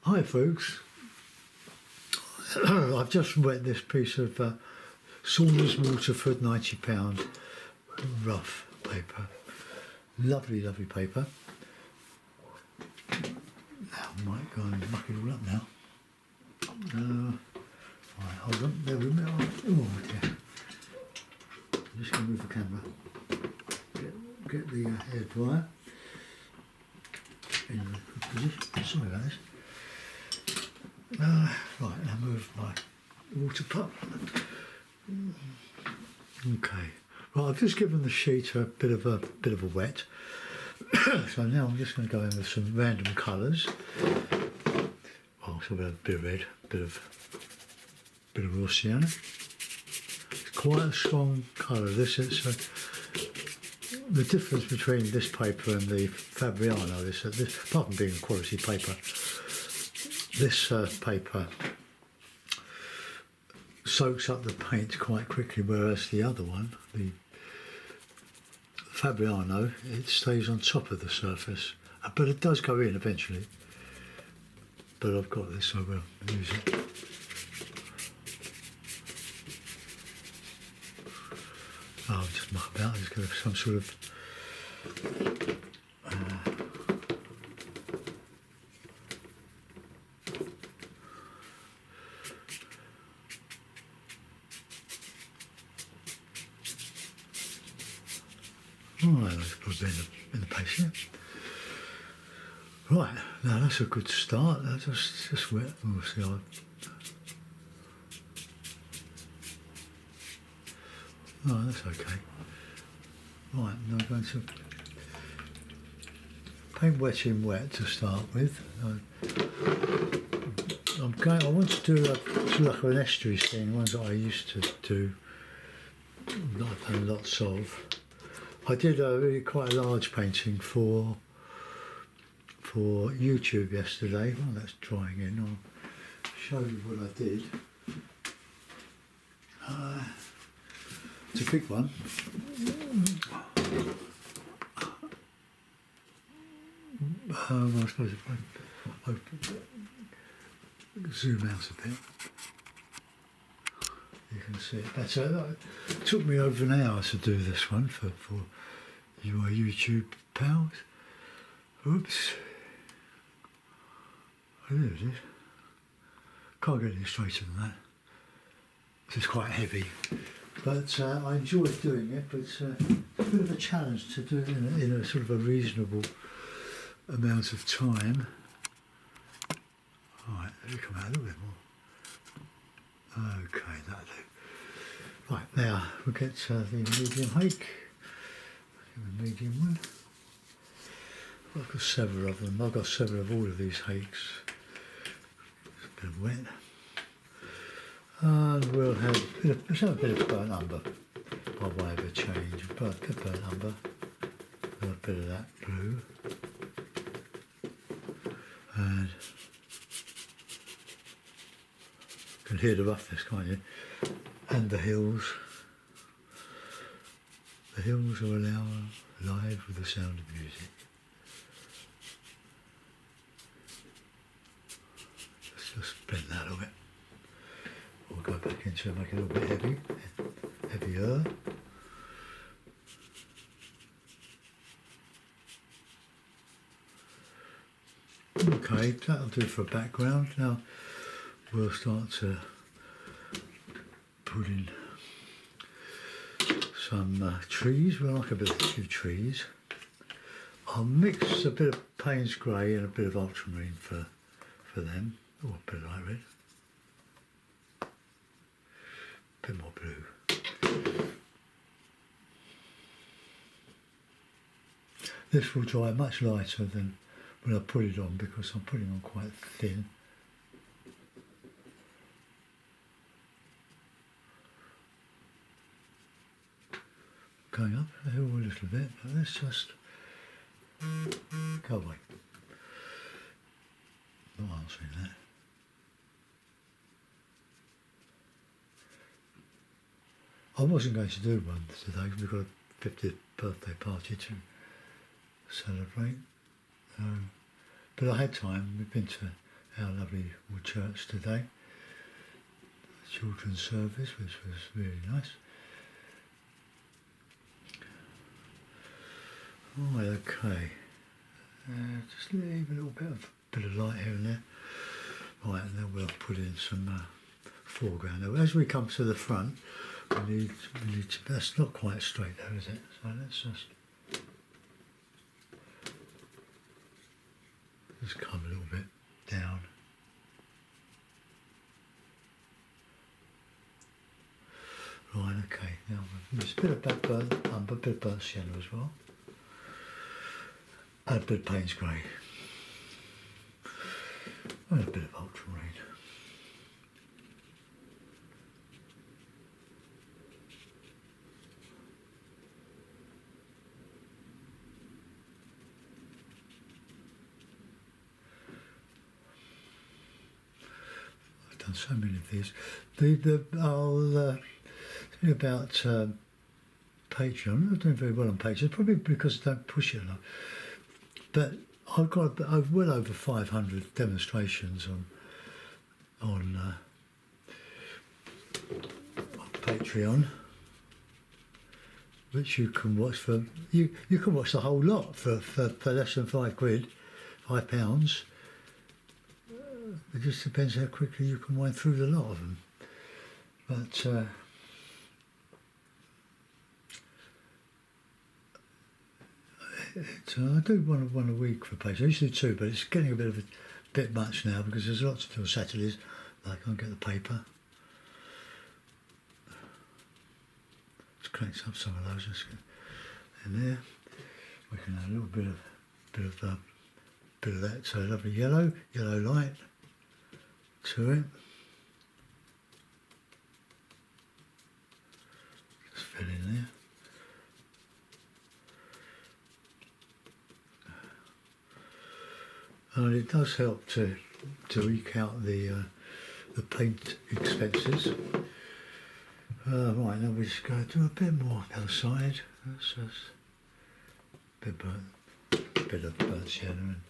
Hi folks, I've just wet this piece of Saunders Waterford £90 rough paper. Lovely, lovely paper. Now I might go and muck it all up now. Right, hold on, there we go. Oh dear. I'm just going to move the camera. Get the hair dryer in the position. Sorry about this. Right, now move my water pot. Okay. Well, I've just given the sheet a bit of a wet. So now I'm just going to go in with some random colours. Oh, so a bit of red, bit of raw sienna. It's quite a strong colour. This is the difference between this paper and the Fabriano is that this, apart from being a quality paper, this paper soaks up the paint quite quickly, whereas the other one, the Fabriano, it stays on top of the surface, but it does go in eventually. But I've got this, so I will use it. I'll just muck about, just give it some sort of right, let's put it in the paste here. Right, now that's a good start. That's just wet. We'll see how. Oh, that's okay. Right, now I'm going to paint wet in wet to start with. I want to do like an estuary scene, ones that I used to do, that I've done lots of. I did a really quite a large painting for YouTube yesterday. Well, that's drying in. I'll show you what I did. It's a big one. I suppose if I zoom out a bit, you can see it better. It took me over an hour to do this one for your YouTube pals. Oops. There it is. Can't get any straighter than that. This is quite heavy, but I enjoyed doing it. But it's a bit of a challenge to do it in a sort of a reasonable amount of time. All right, let me come out a little bit more. Okay, that'll do. Right, now we'll get the medium hake. The medium one. I've got several of them. I've got several of all of these hakes. It's a bit wet. And we'll have a bit of burnt umber by way of a change. Burnt umber. A bit of that blue. And you can hear the roughness, can't you? And the hills. The hills are alive with the sound of music. Just blend that a little bit. We'll go back into it, make it a little bit heavier. Okay, that'll do for a background. Now we'll start to put in some trees. We'll like a few trees. I'll mix a bit of Payne's grey and a bit of ultramarine for them. Oh, a bit of light red. A bit more blue. This will dry much lighter than when I put it on because I'm putting it on quite thin. Going up the hill a little bit, but let's just go away. Not answering that. I wasn't going to do one today because we've got a 50th birthday party to celebrate. But I had time. We've been to our lovely old church today. Children's service, which was really nice. Oh, okay. Just leave a little bit of light here and there. Right, and then we'll put in some foreground. Now, as we come to the front, we need to. That's not quite straight though, is it? So let's just come a little bit down. Right, okay. Now there's a bit of backburn, a bit of burnt sienna as well. And a bit of Payne's grey. And a bit of ultramarine. I've done so many of these. I'll tell you about Patreon. I'm not doing very well on Patreon, probably because I don't push it enough. But I've got well over 500 demonstrations on Patreon, which you can watch for. You can watch the whole lot for less than £5, £5. It just depends how quickly you can wind through the lot of them. But I do one a week for Patreon. I used to do two, but it's getting a bit much now because there's lots to do on Saturdays. I can't get the paper. Let's crank up some of those. Just in there, we can add a little bit of that. So lovely yellow light to it. Just fill in there. And it does help to eke out the paint expenses. Right, now we just go do a bit more on the other side. That's just a bit of burnt sienna and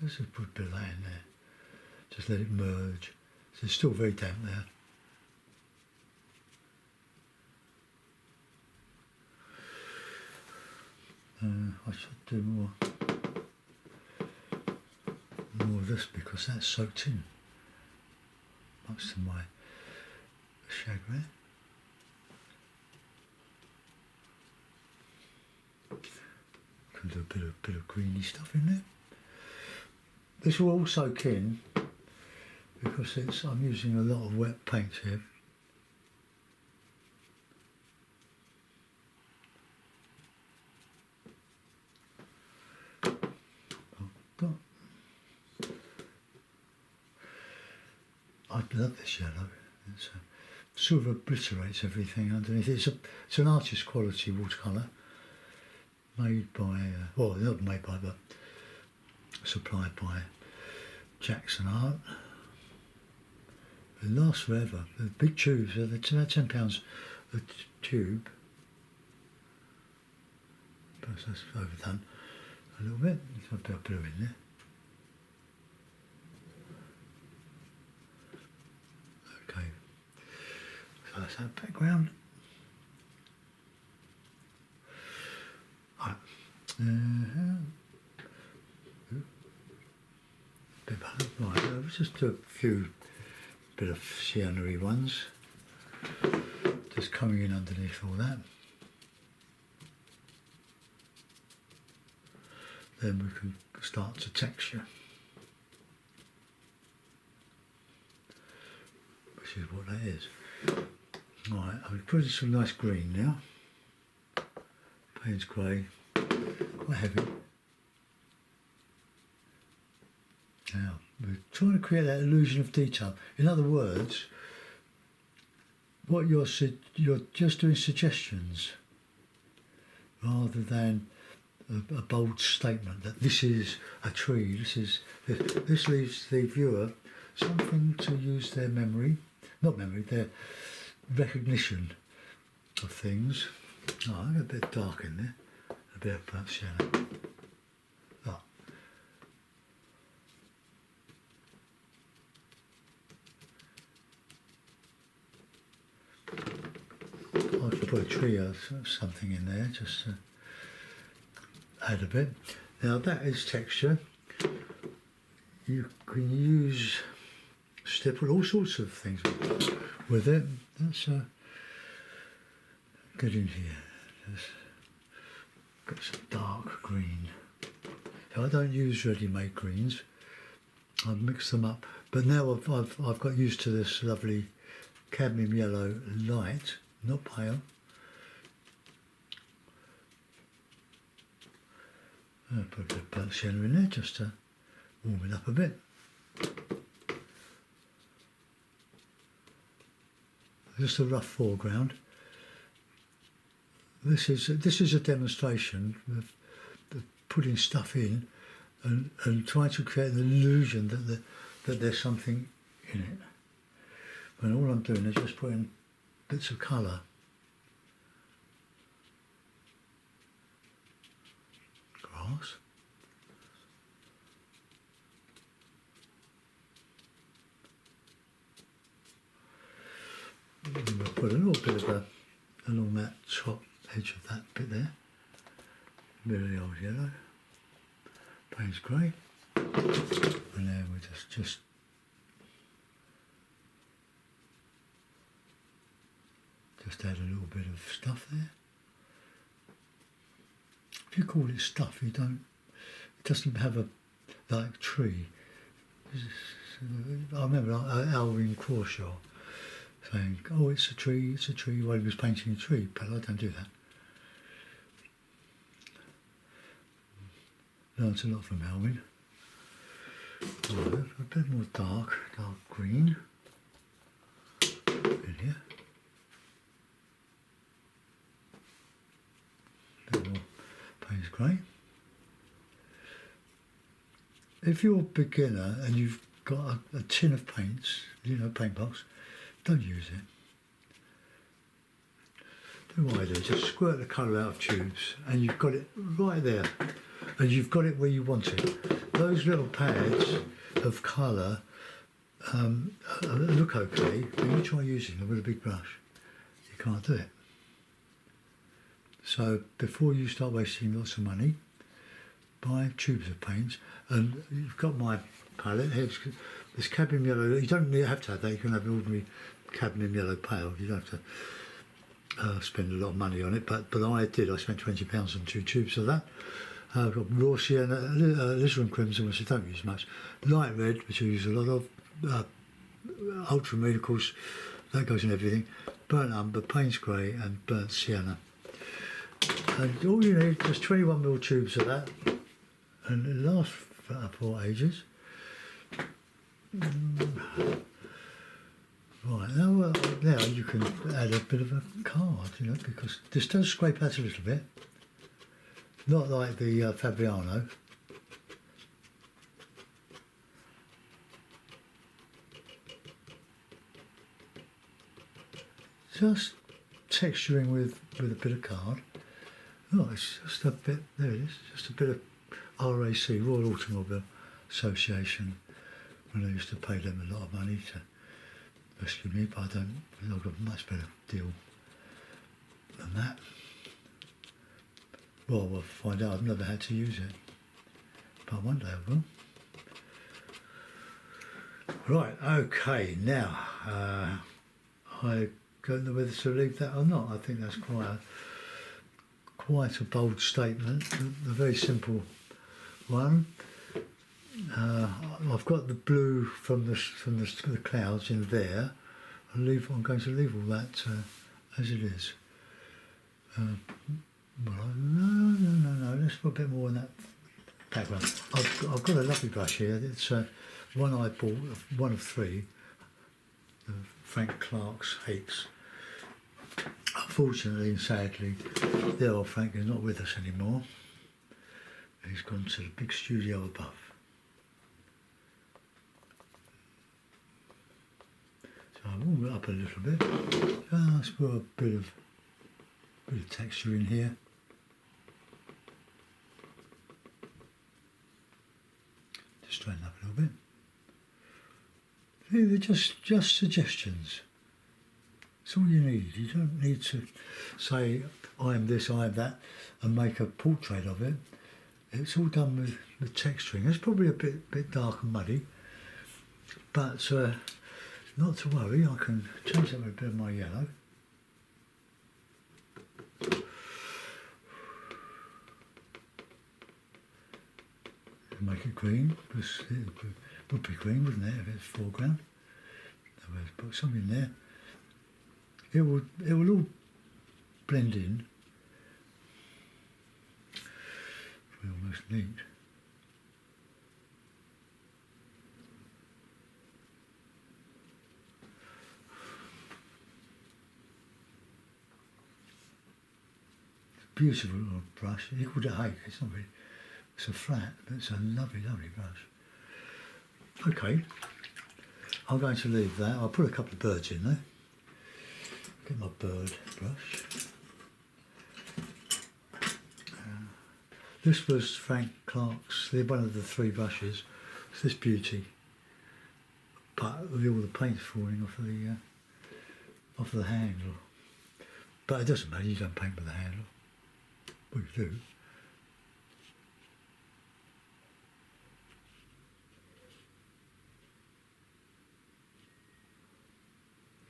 let's just put a bit of that in there. Just let it merge. So it's still very damp there. I should do more of this because that's soaked in, much to my chagrin. Can do a bit of greeny stuff in there. This will all soak in because I'm using a lot of wet paint here. I love this yellow. It sort of obliterates everything underneath. It's an artist quality watercolour made by, well, not made by, but supplied by Jackson Art. It lasts forever. The big tubes, they're about £10 a tube. Perhaps that's overdone a little bit. There's a bit of in there. Okay, so that's our background. Right. Right, let's just do a few bit of sienna-y ones. Just coming in underneath all that. Then we can start to texture. Which is what that is. Right, I've put in some nice green now. Payne's grey, quite heavy. Now, we're trying to create that illusion of detail. In other words, what you're just doing suggestions rather than a bold statement that this is a tree, this leaves the viewer something to use their their recognition of things. Oh, I got a bit dark in there, a bit of burnt sienna. Oh. I could put a tree or something in there just to add a bit. Now that is texture. You can use stipple, all sorts of things with it. That's good in here. Just got some dark green. So I don't use ready-made greens. I mix them up. But now I've got used to this lovely cadmium yellow light, not pale. I'll put a bit of burnt sienna in there just to warm it up a bit. Just a rough foreground. This is a demonstration of putting stuff in and trying to create an illusion that there's something in it. And all I'm doing is just putting bits of colour. Grass. And we'll put a little bit of along that top edge of that bit there. A bit of the old yellow. Payne's grey. And then we just add a little bit of stuff there. If you call it stuff, it doesn't have a like tree. I remember Alvin Crawshaw saying, "Oh, it's a tree, it's a tree," while he was painting a tree, but I don't do that. Learned a lot from Alvin. A bit more dark green in here. A bit more Payne's grey. If you're a beginner and you've got a tin of paints, paint box, don't use it. Do what I do, just squirt the colour out of tubes and you've got it right there. And you've got it where you want it. Those little pads of colour look okay, but you try using them with a big brush. You can't do it. So before you start wasting lots of money, buy tubes of paints. And you've got my palette here. This cadmium yellow. You don't have to have that. You can have an ordinary cadmium yellow pale. You don't have to spend a lot of money on it. But I did. I spent £20 on 2 tubes of that. I've got raw sienna, alizarin crimson, which I don't use much. Light red, which I use a lot of. Ultramarine, of course, that goes in everything. Burnt umber, Payne's grey, and burnt sienna. And all you need is 21mm tubes of that, and it lasts for ages. Right, now you can add a bit of a card, because this does scrape out a little bit. Not like the Fabriano. Just texturing with a bit of card. Oh, it's just a bit, there it is, just a bit of RAC, Royal Automobile Association, when I used to pay them a lot of money to rescue me, but I've got a much better deal than that. Well, we'll find out. I've never had to use it, but one day I will. Right, okay, now, I don't know whether to leave that or not. I think that's quite a bold statement, a very simple one. I've got the blue from the clouds in there. I'm going to leave all that as it is. No, let's put a bit more in that background. I've got a lovely brush here. It's one I bought, one of 3, Frank Clark's Hakes. Unfortunately and sadly, the old Frank is not with us anymore. He's gone to the big studio above. So I'll warm it up a little bit. Just put a bit of texture in here. Just straighten up a little bit. They're just suggestions. It's all you need. You don't need to say, I am this, I am that, and make a portrait of it. It's all done with texturing. It's probably a bit dark and muddy, but not to worry, I can change that with a bit of my yellow. Make it green, because it would be green, wouldn't it, if it's foreground. Put some in there. It will all blend in. Almost neat. Beautiful little brush. You call it hake, it's not really, it's a flat, but it's a lovely, lovely brush. Okay, I'm going to leave that. I'll put a couple of birds in there. Get my bird brush. This was Frank Clark's, one of the 3 brushes. It's this beauty, but with all the paint falling off the handle. But it doesn't matter, you don't paint with the handle. Well, you do.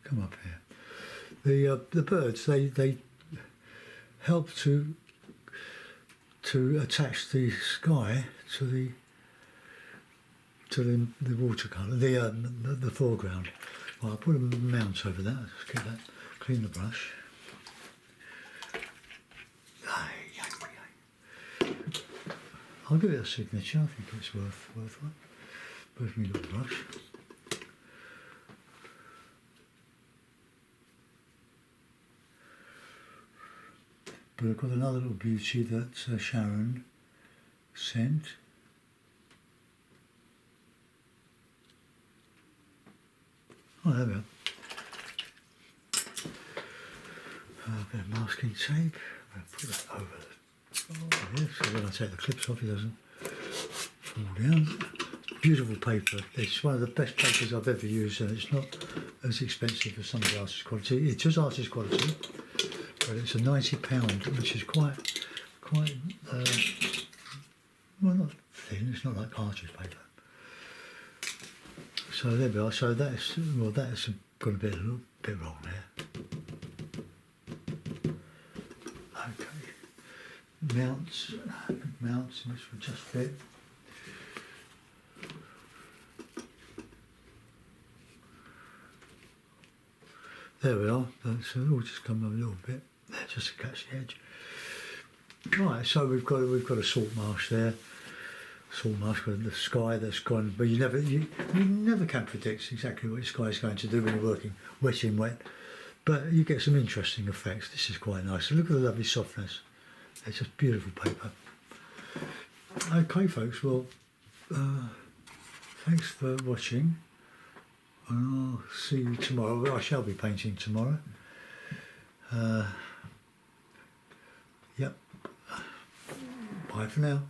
Come up here. The birds, they help to attach the sky to the watercolour, the foreground. Well, I'll put a mount over that. Let's get that. Clean the brush. I'll give it a signature. I think it's worth me little brush. But I've got another little beauty that Sharon sent. Oh, there we are. A bit of masking tape. I'll put that over here, so when I take the clips off, it doesn't fall down. Beautiful paper. It's one of the best papers I've ever used, and it's not as expensive as some of the artist quality. It's just artist quality, but it's a £90, which is quite well, not thin. It's not like artist paper. So there we are. So that's got a little bit wrong there. Okay, mounts, which will just fit. There we are. So it'll just come up a little bit there, just to catch the edge. Right. So we've got a salt marsh there. Salt marsh with the sky that's gone, but you never can predict exactly what the sky is going to do when you're working wet in wet. But you get some interesting effects. This is quite nice. Look at the lovely softness. It's just beautiful paper. Okay, folks. Well, thanks for watching. And I'll see you tomorrow. I shall be painting tomorrow. Yep. Bye for now.